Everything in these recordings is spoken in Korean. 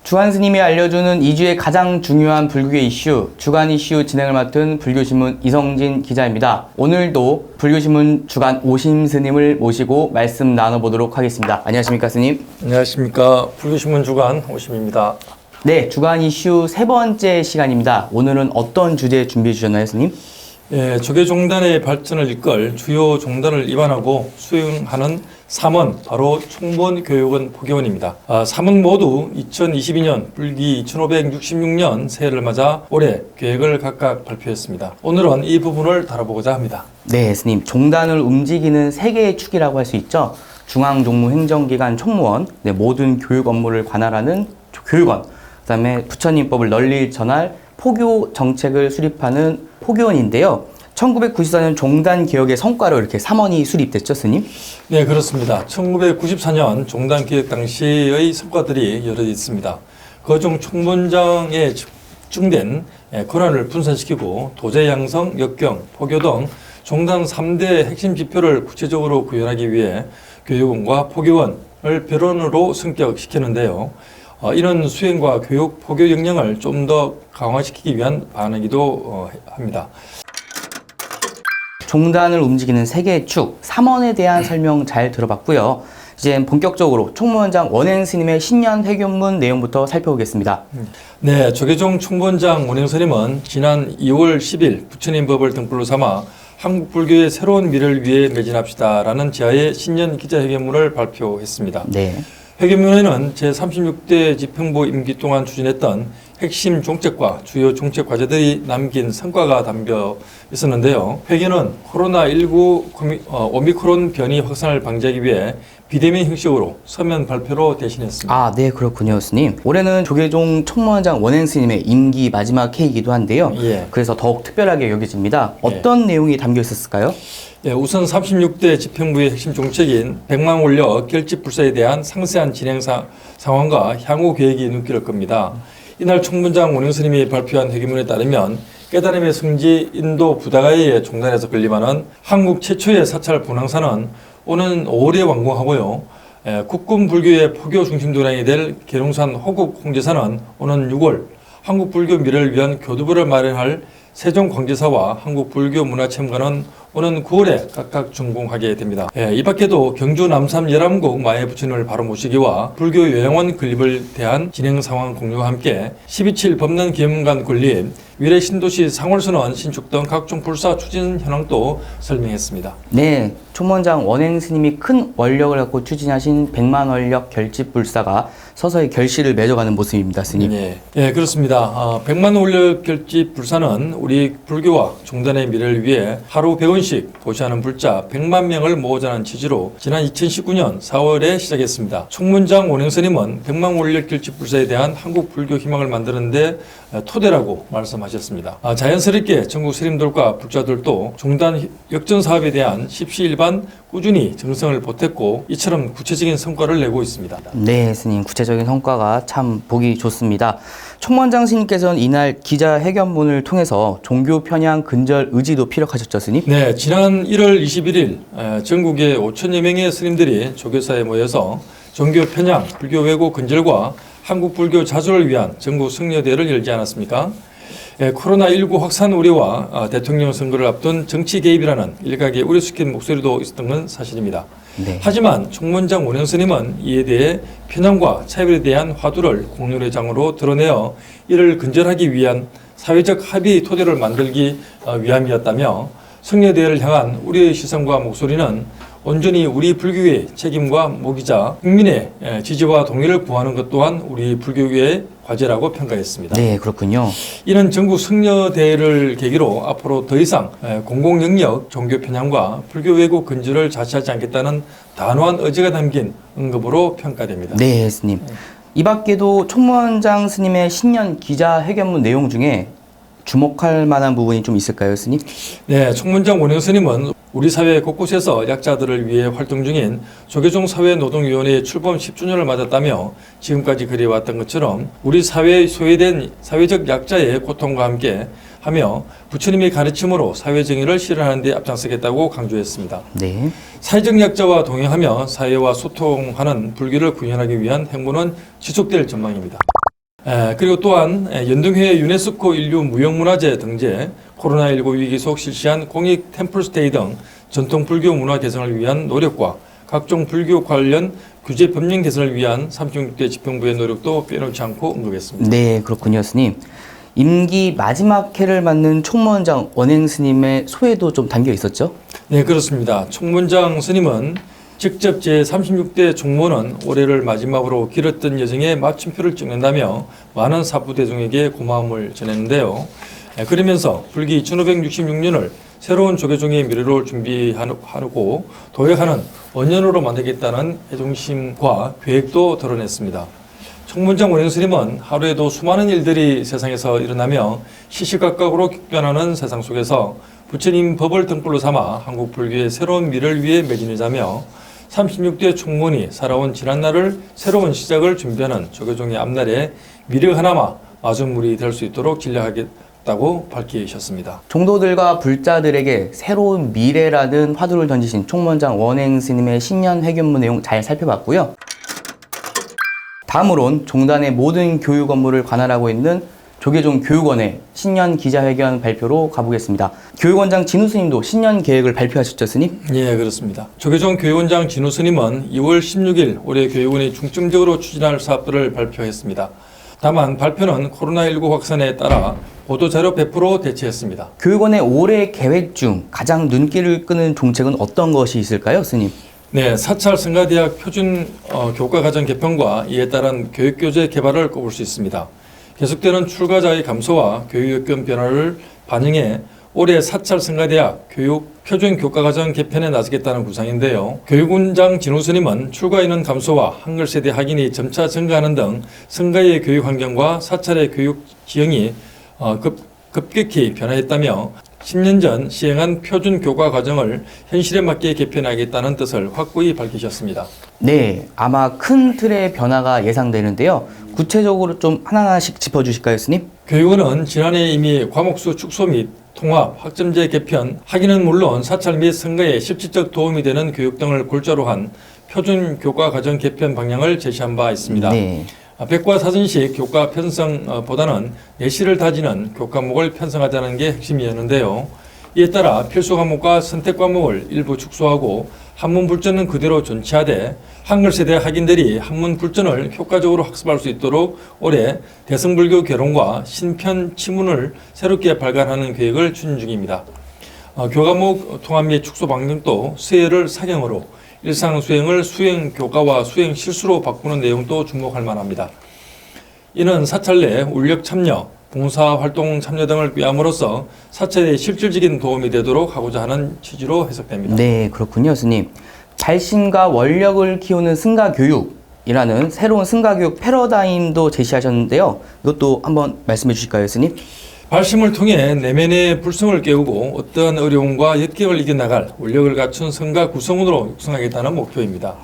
주한 스님이 알려주는 2주의 가장 중요한 불교계 이슈, 주간 이슈 진행을 맡은 불교신문 이성진 기자입니다. 오늘도 불교신문 주간 오심 스님을 모시고 말씀 나눠보도록 하겠습니다. 안녕하십니까 스님? 안녕하십니까. 불교신문 주간 오심입니다. 네, 주간 이슈 세 번째 시간입니다. 오늘은 어떤 주제 준비해 주셨나요 스님? 예, 조계종단의 발전을 이끌 주요 종단을 입안하고 수행하는 3원, 바로 총본교육원 포교원입니다. 3원 모두 2022년 불기 2566년 새해를 맞아 올해 계획을 각각 발표했습니다. 오늘은 이 부분을 다뤄보고자 합니다. 네, 스님. 종단을 움직이는 세 개의 축이라고 할 수 있죠. 중앙종무행정기관 총무원, 네, 모든 교육 업무를 관할하는 교육원, 그다음에 부처님법을 널리 전할 포교 정책을 수립하는 포교원인데요. 1994년 종단 개혁의 성과로 이렇게 3원이 수립됐죠, 스님? 네, 그렇습니다. 1994년 종단 개혁 당시의 성과들이 여러 있습니다. 그중 총본장에 집중된 권한을 분산시키고 도제 양성, 역경, 포교 등 종단 3대 핵심 지표를 구체적으로 구현하기 위해 교육원과 포교원을 별원으로 승격시키는데요. 이런 수행과 교육, 포교 역량을 좀 더 강화시키기 위한 방안이기도 합니다. 종단을 움직이는 세 개의 축, 3원에 대한 설명 잘 들어봤고요. 이제 본격적으로 총무원장 원행 스님의 신년 회견문 내용부터 살펴보겠습니다. 네, 조계종 총무원장 원행 스님은 지난 2월 10일 부처님 법을 등불로 삼아 한국 불교의 새로운 미래를 위해 매진합시다라는 제하의 신년 기자회견문을 발표했습니다. 네. 회견문에는 제36대 집행부 임기 동안 추진했던 핵심 정책과 주요 정책 과제들이 남긴 성과가 담겨 있었는데요. 회견은 코로나19 오미크론 변이 확산을 방지하기 위해 비대면 형식으로 서면 발표로 대신했습니다. 아, 네, 그렇군요, 스님. 올해는 조계종 총무원장 원행 스님의 임기 마지막 해이기도 한데요. 예. 그래서 더욱 특별하게 여겨집니다. 어떤 내용이 담겨 있었을까요? 예, 우선 36대 집행부의 핵심 정책인 100만 원료 결집 불사에 대한 상세한 진행 상황과 향후 계획이 눈길을 끕니다. 이날 총무원장 원행 스님이 발표한 회견문에 따르면 깨달음의 성지 인도 부다가이의 종단에서 건립하는 한국 최초의 사찰 분황사는 오는 5월에 완공하고요. 국군 불교의 포교 중심 도량이 될 계룡산 호국 홍제사는 오는 6월 한국 불교 미래를 위한 교두보를 마련할 세종광제사와 한국불교문화체험관은 오는 9월에 각각 준공하게 됩니다. 이 밖에도 경주 남삼 열암국 마의 부처님을 바로 모시기와 불교 요양원 건립을 대한 진행 상황 공유와 함께 12.7 법난 기념관 건립, 위례 신도시 상월선원 신축 등 각종 불사 추진 현황도 설명했습니다. 네, 총무원장 원행 스님이 큰 원력을 갖고 추진하신 100만 원력 결집 불사가 서서히 결실을 맺어가는 모습입니다, 스님. 네, 그렇습니다. 100만 원력 결집 불사는 우리 불교와 종단의 미래를 위해 하루 100원씩 보시하는 불자 100만 명을 모으자는 취지로 지난 2019년 4월에 시작했습니다. 총무원장 원행 스님은 100만 원력 결집 불사에 대한 한국 불교 희망을 만드는데 토대라고 말씀하셨습니다. 자연스럽게 전국 스님들과 불자들도 종단 역전 사업에 대한 십시일반 꾸준히 정성을 보탰고 이처럼 구체적인 성과를 내고 있습니다. 네, 스님. 구체적인 성과가 참 보기 좋습니다. 총무원장 스님께서는 이날 기자회견문을 통해서 종교 편향 근절 의지도 피력하셨죠, 스님? 네, 지난 1월 21일 전국의 5천여 명의 스님들이 조교사에 모여서 종교 편향, 불교 왜곡 근절과 한국 불교 자수를 위한 전국 성녀대회를 열지 않았습니까? 코로나19 확산 우려와 대통령 선거를 앞둔 정치 개입이라는 일각의 우려시킨 목소리도 있었던 건 사실입니다. 네. 하지만 총무원장 원행 스님은 이에 대해 편향과 차별에 대한 화두를 공론의 장으로 드러내어 이를 근절하기 위한 사회적 합의 토대를 만들기 위함이었다며 성녀대회를 향한 우리의 시선과 목소리는 온전히 우리 불교의 책임과 목이자 국민의 지지와 동의를 구하는 것 또한 우리 불교의 과제라고 평가했습니다. 네, 그렇군요. 이는 전국 성녀대회를 계기로 앞으로 더 이상 공공영역 종교 편향과 불교 왜곡 근절을 자처하지 않겠다는 단호한 의지가 담긴 언급으로 평가됩니다. 네, 스님. 이 밖에도 총무원장 스님의 신년 기자회견문 내용 중에 주목할 만한 부분이 좀 있을까요, 스님? 네, 총무장 원영 스님은 우리 사회 곳곳에서 약자들을 위해 활동 중인 조계종 사회노동위원회의 출범 10주년을 맞았다며 지금까지 그래왔던 것처럼 우리 사회에 소외된 사회적 약자의 고통과 함께 하며 부처님의 가르침으로 사회정의를 실현하는 데 앞장서겠다고 강조했습니다. 네. 사회적 약자와 동행하며 사회와 소통하는 불교를 구현하기 위한 행보는 지속될 전망입니다. 그리고 또한 연등회 유네스코 인류 무형문화재 등재, 코로나19 위기 속 실시한 공익 템플스테이 등 전통 불교 문화 개선을 위한 노력과 각종 불교 관련 규제 법령 개선을 위한 36대 집행부의 노력도 빼놓지 않고 언급했습니다. 네, 그렇군요, 스님. 임기 마지막 해를 맞는 총무원장 원행 스님의 소회도 좀 담겨 있었죠? 네, 그렇습니다. 총무원장 스님은 직접 제36대 총무원은 올해를 마지막으로 길었던 여정에 마침표를 찍는다며 많은 사부대중에게 고마움을 전했는데요. 그러면서 불기 1566년을 새로운 조계종의 미래로 준비하고 도약하는 원년으로 만들겠다는 애정심과 계획도 드러냈습니다. 총무원장 원영 스님은 하루에도 수많은 일들이 세상에서 일어나며 시시각각으로 변하는 세상 속에서 부처님 법을 등불로 삼아 한국 불교의 새로운 미래를 위해 매진을 자며 36대 총무원이 살아온 지난날을 새로운 시작을 준비하는 조계종의 앞날에 미래 하나마 마중물이 될 수 있도록 진력하겠다고 밝히셨습니다. 종도들과 불자들에게 새로운 미래라는 화두를 던지신 총무원장 원행 스님의 신년 회견문 내용 잘 살펴봤고요. 다음으론 종단의 모든 교육 업무를 관할하고 있는 조계종 교육원의 신년 기자회견 발표로 가보겠습니다. 교육원장 진우 스님도 신년 계획을 발표하셨죠, 스님? 예, 그렇습니다. 조계종 교육원장 진우 스님은 2월 16일 올해 교육원이 중점적으로 추진할 사업들을 발표했습니다. 다만 발표는 코로나19 확산에 따라 보도자료 배포로 대체했습니다. 교육원의 올해 계획 중 가장 눈길을 끄는 정책은 어떤 것이 있을까요, 스님? 네, 사찰 성가대학 표준 교과과정 개편과 이에 따른 교육교재 개발을 꼽을 수 있습니다. 계속되는 출가자의 감소와 교육여건 변화를 반영해 올해 사찰 성가대학 교육 표준 교과과정 개편에 나서겠다는 구상인데요. 교육원장 진우 스님은 출가 인원 감소와 한글 세대 학인이 점차 증가하는 등 성가의 교육 환경과 사찰의 교육 지형이 급격히 변화했다며 10년 전 시행한 표준 교과 과정을 현실에 맞게 개편하겠다는 뜻을 확고히 밝히셨습니다. 네, 아마 큰 틀의 변화가 예상되는데요. 구체적으로 좀 하나하나씩 짚어주실까요, 스님? 교육원은 지난해 이미 과목수 축소 및 통합, 학점제 개편, 학위는 물론 사찰 및 선거에 실질적 도움이 되는 교육 등을 골자로 한 표준 교과 과정 개편 방향을 제시한 바 있습니다. 네. 백과사전식 교과 편성보다는 내실을 다지는 교과목을 편성하자는 게 핵심이었는데요. 이에 따라 필수 과목과 선택 과목을 일부 축소하고 한문 불전은 그대로 존치하되 한글 세대 학인들이 한문 불전을 효과적으로 학습할 수 있도록 올해 대승불교 개론과 신편 치문을 새롭게 발간하는 계획을 추진 중입니다. 교과목 통합 및 축소 방향도 수혜를 사경으로 일상 수행을 수행 교과와 수행 실수로 바꾸는 내용도 주목할 만합니다. 이는 사찰 내 울력 참여, 봉사활동 참여 등을 꾀함으로써 사찰에 실질적인 도움이 되도록 하고자 하는 취지로 해석됩니다. 네, 그렇군요, 스님. 발신과 원력을 키우는 승가교육이라는 새로운 승가교육 패러다임도 제시하셨는데요. 이것도 한번 말씀해 주실까요, 스님? 발심을 통해 내면의 불성을 깨우고 어떠한 어려움과 역경을 이겨나갈 원력을 갖춘 성가 구성원으로 육성하겠다는 목표입니다.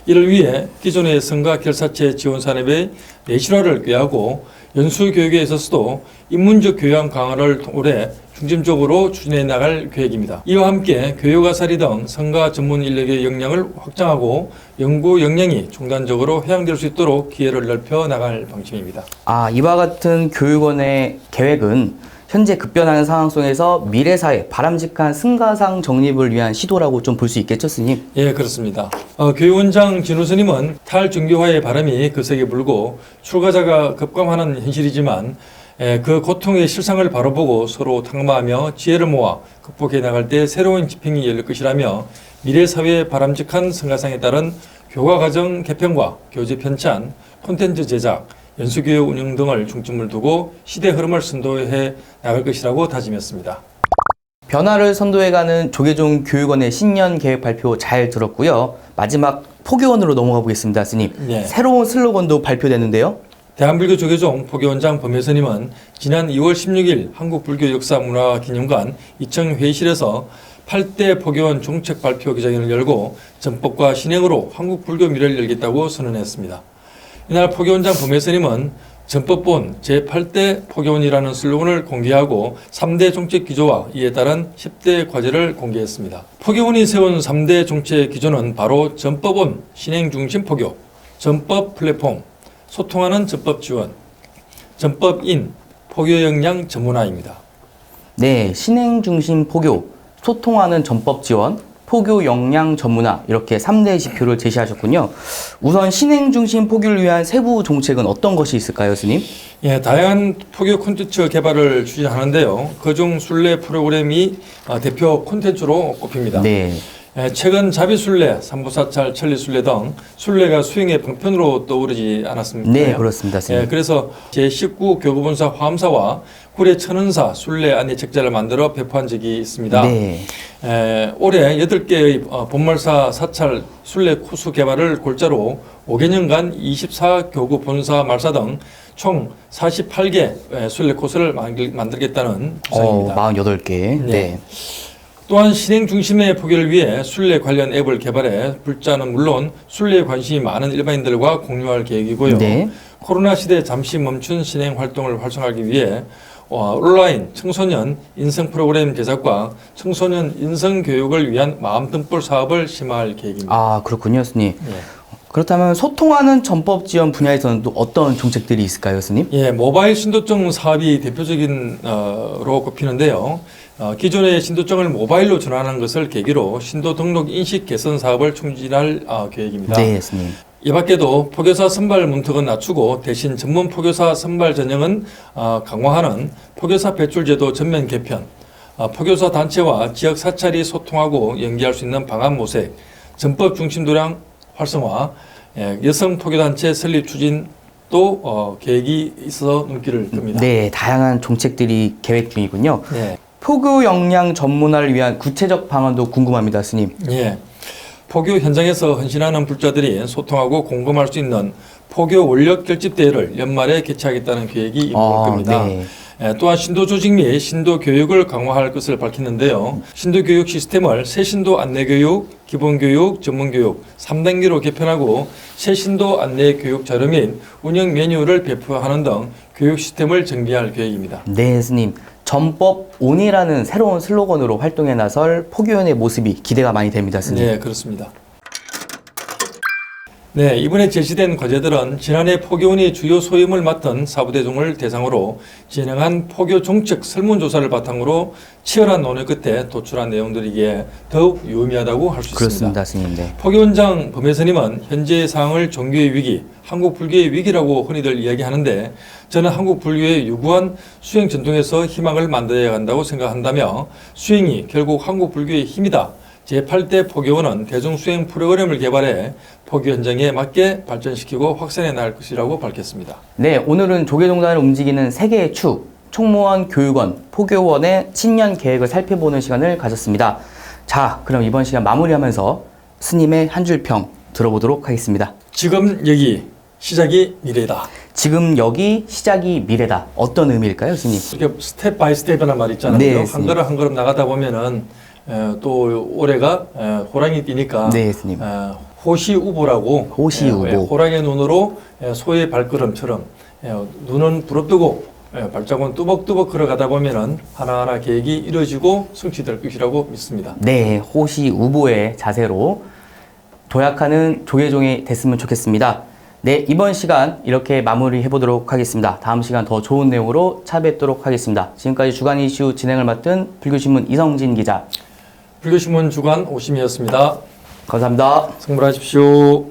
이를 위해 기존의 성가 결사체 지원 산업의 내실화를 꾀하고 연수교육에 있어서도 인문적 교양 강화를 올해 중점적으로 추진해 나갈 계획입니다. 이와 함께 교육아사리 등 성가 전문 인력의 역량을 확장하고 연구 역량이 중단적으로 해양될 수 있도록 기회를 넓혀 나갈 방침입니다. 이와 같은 교육원의 계획은 현재 급변하는 상황 속에서 미래사회 바람직한 승가상 정립을 위한 시도라고 좀 볼 수 있겠죠, 스님? 예, 그렇습니다. 교육원장 진우 스님은 탈정교화의 바람이 거세게 불고 출가자가 급감하는 현실이지만 그 고통의 실상을 바라보고 서로 탕마하며 지혜를 모아 극복해 나갈 때 새로운 지평이 열릴 것이라며 미래사회의 바람직한 승가상에 따른 교과과정 개편과 교재 편찬, 콘텐츠 제작, 연수교육 운영 등을 중점을 두고 시대 흐름을 선도해 나갈 것이라고 다짐했습니다. 변화를 선도해가는 조계종 교육원의 신년 계획 발표 잘 들었고요. 마지막 포교원으로 넘어가 보겠습니다, 스님. 네. 새로운 슬로건도 발표되는데요. 대한불교 조계종 포교원장 범혜스님은 지난 2월 16일 한국불교역사문화기념관 2층 회의실에서 8대 포교원 종책 발표 기자회견을 열고 전법과 신행으로 한국불교 미래를 열겠다고 선언했습니다. 이날 포교원장 범혜스님은 전법본 제8대 포교원이라는 슬로건을 공개하고 3대 종책 기조와 이에 따른 10대 과제를 공개했습니다. 포교원이 세운 3대 종책 기조는 바로 전법원 신행중심 포교, 전법 플랫폼, 소통하는 전법 지원, 전법인, 포교 역량 전문화입니다. 네, 신행 중심 포교, 소통하는 전법 지원, 포교 역량 전문화 이렇게 3대 지표를 제시하셨군요. 우선 신행 중심 포교를 위한 세부 정책은 어떤 것이 있을까요, 스님? 예, 다양한 포교 콘텐츠 개발을 추진하는데요. 그중 순례 프로그램이 대표 콘텐츠로 꼽힙니다. 네. 최근 자비순례, 삼보사찰, 천리순례 등 순례가 수행의 방편으로 떠오르지 않았습니까? 네, 그렇습니다, 스님. 그래서 제19 교구본사 화엄사와 구례 천은사 순례 안내 책자를 만들어 배포한 적이 있습니다. 네. 올해 8개의 본말사 사찰 순례 코스 개발을 골자로 5개년간 24교구 본사 말사 등 총 48개 순례 코스를 만들겠다는 구상입니다. 48개. 네. 또한 신행 중심의 포교를 위해 순례 관련 앱을 개발해 불자는 물론 순례에 관심이 많은 일반인들과 공유할 계획이고요. 네. 코로나 시대 잠시 멈춘 신행 활동을 활성화하기 위해 온라인 청소년 인성 프로그램 제작과 청소년 인성 교육을 위한 마음 등불 사업을 심화할 계획입니다. 아, 그렇군요, 스님. 네. 그렇다면 소통하는 전법 지원 분야에서는 또 어떤 정책들이 있을까요, 스님? 예, 모바일 신도증 사업이 대표적인 로 꼽히는데요. 기존의 신도증을 모바일로 전환하는 것을 계기로 신도 등록 인식 개선 사업을 추진할 계획입니다. 네, 스님. 이 밖에도 포교사 선발 문턱은 낮추고 대신 전문 포교사 선발 전형은 강화하는 포교사 배출제도 전면 개편, 포교사 단체와 지역 사찰이 소통하고 연계할 수 있는 방안 모색, 전법 중심 도량 활성화, 여성 포교단체 설립 추진 또 계획이 있어 눈길을 끕니다. 네, 다양한 정책들이 계획 중이군요. 네. 포교 역량 전문화를 위한 구체적 방안도 궁금합니다, 스님. 예. 포교 현장에서 헌신하는 불자들이 소통하고 공감할 수 있는 포교 원력 결집 대회를 연말에 개최하겠다는 계획이 이루어질 겁니다. 네. 또한 신도 조직 및 신도 교육을 강화할 것을 밝혔는데요. 신도 교육 시스템을 새신도 안내교육, 기본교육, 전문교육 3단계로 개편하고 새신도 안내교육 자료 및 운영 메뉴를 배포하는 등 교육 시스템을 정비할 계획입니다. 네, 스님. 전법 온이라는 새로운 슬로건으로 활동에 나설 포교원의 모습이 기대가 많이 됩니다, 스님. 네, 그렇습니다. 네, 이번에 제시된 과제들은 지난해 포교원이 주요 소임을 맡은 사부대중을 대상으로 진행한 포교 정책 설문조사를 바탕으로 치열한 논의 끝에 도출한 내용들이기에 더욱 유의미하다고 할 수 있습니다. 그렇습니다, 스님. 네. 포교원장 범혜스님은 현재의 상황을 종교의 위기, 한국 불교의 위기라고 흔히들 이야기하는데 저는 한국 불교의 유구한 수행 전통에서 희망을 만들어야 한다고 생각한다며 수행이 결국 한국 불교의 힘이다. 제8대 포교원은 대중수행 프로그램을 개발해 포교 현장에 맞게 발전시키고 확산해 나갈 것이라고 밝혔습니다. 네, 오늘은 조계종단을 움직이는 세계의 축, 총무원, 교육원, 포교원의 신년 계획을 살펴보는 시간을 가졌습니다. 자, 그럼 이번 시간 마무리하면서 스님의 한 줄 평 들어보도록 하겠습니다. 지금 여기 시작이 미래다. 지금 여기 시작이 미래다. 어떤 의미일까요, 스님? 이렇게 스텝 바이 스텝이라는 말이 있잖아요. 네, 한 스님. 걸음 한 걸음 나가다 보면은 또 올해가 호랑이 띠니까 네, 스님. 호시우보라고 호시우보. 호랑이의 눈으로 소의 발걸음처럼 눈은 부릅뜨고 발자국은 뚜벅뚜벅 걸어가다 보면은 하나하나 계획이 이루어지고 성취될 것이라고 믿습니다. 네, 호시우보의 자세로 도약하는 조계종이 됐으면 좋겠습니다. 네, 이번 시간 이렇게 마무리해 보도록 하겠습니다. 다음 시간 더 좋은 내용으로 찾아뵙도록 하겠습니다. 지금까지 주간 이슈 진행을 맡은 불교신문 이성진 기자. 불교신문 주간 오심이었습니다. 감사합니다. 성불하십시오.